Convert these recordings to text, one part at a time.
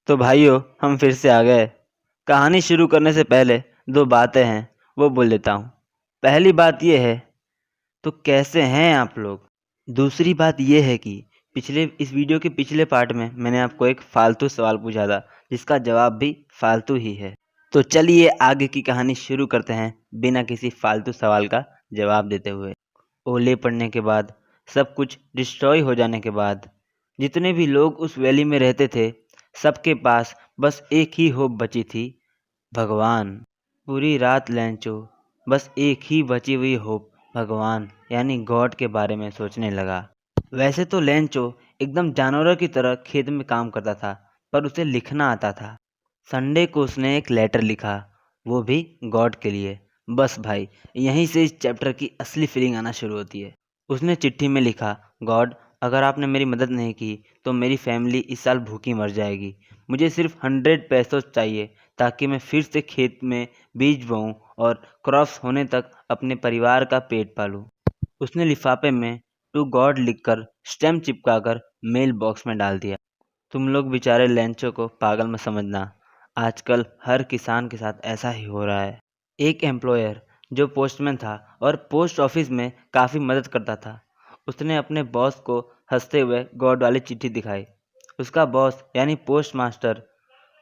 तो भाइयों हम फिर से आ गए। कहानी शुरू करने से पहले दो बातें हैं वो बोल देता हूँ। पहली बात ये है, तो कैसे हैं आप लोग। दूसरी बात ये है कि इस वीडियो के पिछले पार्ट में मैंने आपको एक फालतू सवाल पूछा था जिसका जवाब भी फालतू ही है। तो चलिए आगे की कहानी शुरू करते हैं बिना किसी फालतू सवाल का जवाब देते हुए। ओले पड़ने के बाद, सब कुछ डिस्ट्रॉय हो जाने के बाद, जितने भी लोग उस वैली में रहते थे सबके पास बस एक ही होप बची थी, भगवान। पूरी रात लैंचो बस एक ही बची हुई होप, भगवान यानी गॉड के बारे में सोचने लगा। वैसे तो लैंचो एकदम जानवरों की तरह खेत में काम करता था, पर उसे लिखना आता था। संडे को उसने एक लेटर लिखा, वो भी गॉड के लिए। बस भाई, यहीं से इस चैप्टर की असली फीलिंग आना शुरू होती है। उसने चिट्ठी में लिखा, गॉड, अगर आपने मेरी मदद नहीं की तो मेरी फैमिली इस साल भूखी मर जाएगी। मुझे सिर्फ 100 पैसों चाहिए ताकि मैं फिर से खेत में बीज बोऊं और क्रॉप्स होने तक अपने परिवार का पेट पालूं। उसने लिफाफे में टू गॉड लिखकर स्टैम्प चिपकाकर मेल बॉक्स में डाल दिया। तुम लोग बेचारे लैंचो को पागल मत समझना, आजकल हर किसान के साथ ऐसा ही हो रहा है। एक एम्प्लॉयर जो पोस्टमैन था और पोस्ट ऑफिस में काफ़ी मदद करता था, उसने अपने बॉस को हंसते हुए गॉड वाली चिट्ठी दिखाई। उसका बॉस यानी पोस्ट मास्टर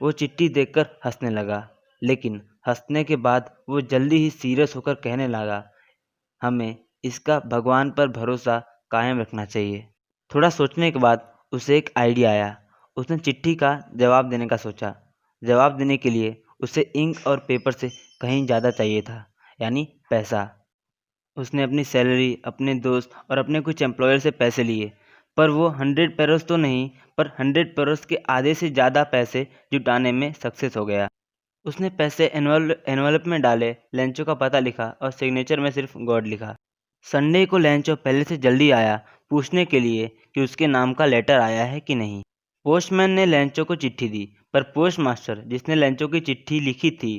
वो चिट्ठी देखकर हंसने लगा, लेकिन हंसने के बाद वो जल्दी ही सीरियस होकर कहने लगा, हमें इसका भगवान पर भरोसा कायम रखना चाहिए। थोड़ा सोचने के बाद उसे एक आइडिया आया। उसने चिट्ठी का जवाब देने का सोचा। जवाब देने के लिए उसे इंक और पेपर से कहीं ज़्यादा चाहिए था, यानी पैसा। उसने अपनी सैलरी, अपने दोस्त और अपने कुछ एम्प्लॉयर से पैसे लिए, पर वो 100 पैरोस तो नहीं, पर 100 पैरोस के आधे से ज़्यादा पैसे जुटाने में सक्सेस हो गया। उसने पैसे एनवलप में डाले, लेंचो का पता लिखा और सिग्नेचर में सिर्फ गॉड लिखा। संडे को लेंचो पहले से जल्दी आया पूछने के लिए कि उसके नाम का लेटर आया है कि नहीं। पोस्टमैन ने लेंचो को चिट्ठी दी, पर पोस्ट मास्टर जिसने लेंचो की चिट्ठी लिखी थी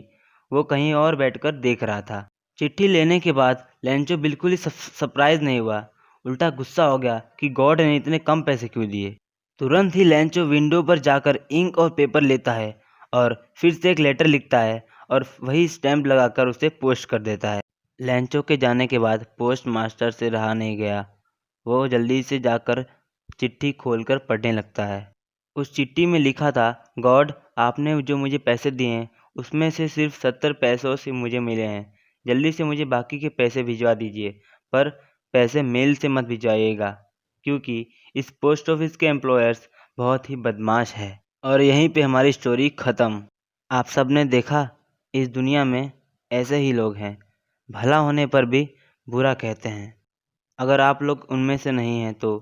वो कहीं और बैठकर देख रहा था। चिट्ठी लेने के बाद लेंचो बिल्कुल ही सरप्राइज नहीं हुआ, उल्टा गुस्सा हो गया कि गॉड ने इतने कम पैसे क्यों दिए। तुरंत ही लेंचो विंडो पर जाकर इंक और पेपर लेता है और फिर से एक लेटर लिखता है और वही स्टैंप लगाकर उसे पोस्ट कर देता है। लैंचो के जाने के बाद पोस्ट मास्टर से रहा नहीं गया। वो जल्दी से जाकर चिट्ठी खोलकर पढ़ने लगता है। उस चिट्ठी में लिखा था, गॉड, आपने जो मुझे पैसे दिए हैं उसमें से सिर्फ 70 पैसों से मुझे मिले हैं। जल्दी से मुझे बाकी के पैसे भिजवा दीजिए, पर पैसे मेल से मत भिजवाइएगा क्योंकि इस पोस्ट ऑफिस के एम्प्लॉयर्स बहुत ही बदमाश है। और यहीं पे हमारी स्टोरी ख़त्म। आप सब ने देखा, इस दुनिया में ऐसे ही लोग हैं, भला होने पर भी बुरा कहते हैं। अगर आप लोग उनमें से नहीं हैं तो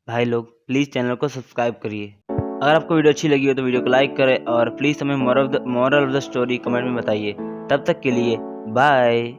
भाई लोग प्लीज़ चैनल को सब्सक्राइब करिए। अगर आपको वीडियो अच्छी लगी हो तो वीडियो को लाइक करें और प्लीज़ हमें moral of the story comment में बताइए। तब तक के लिए बाय।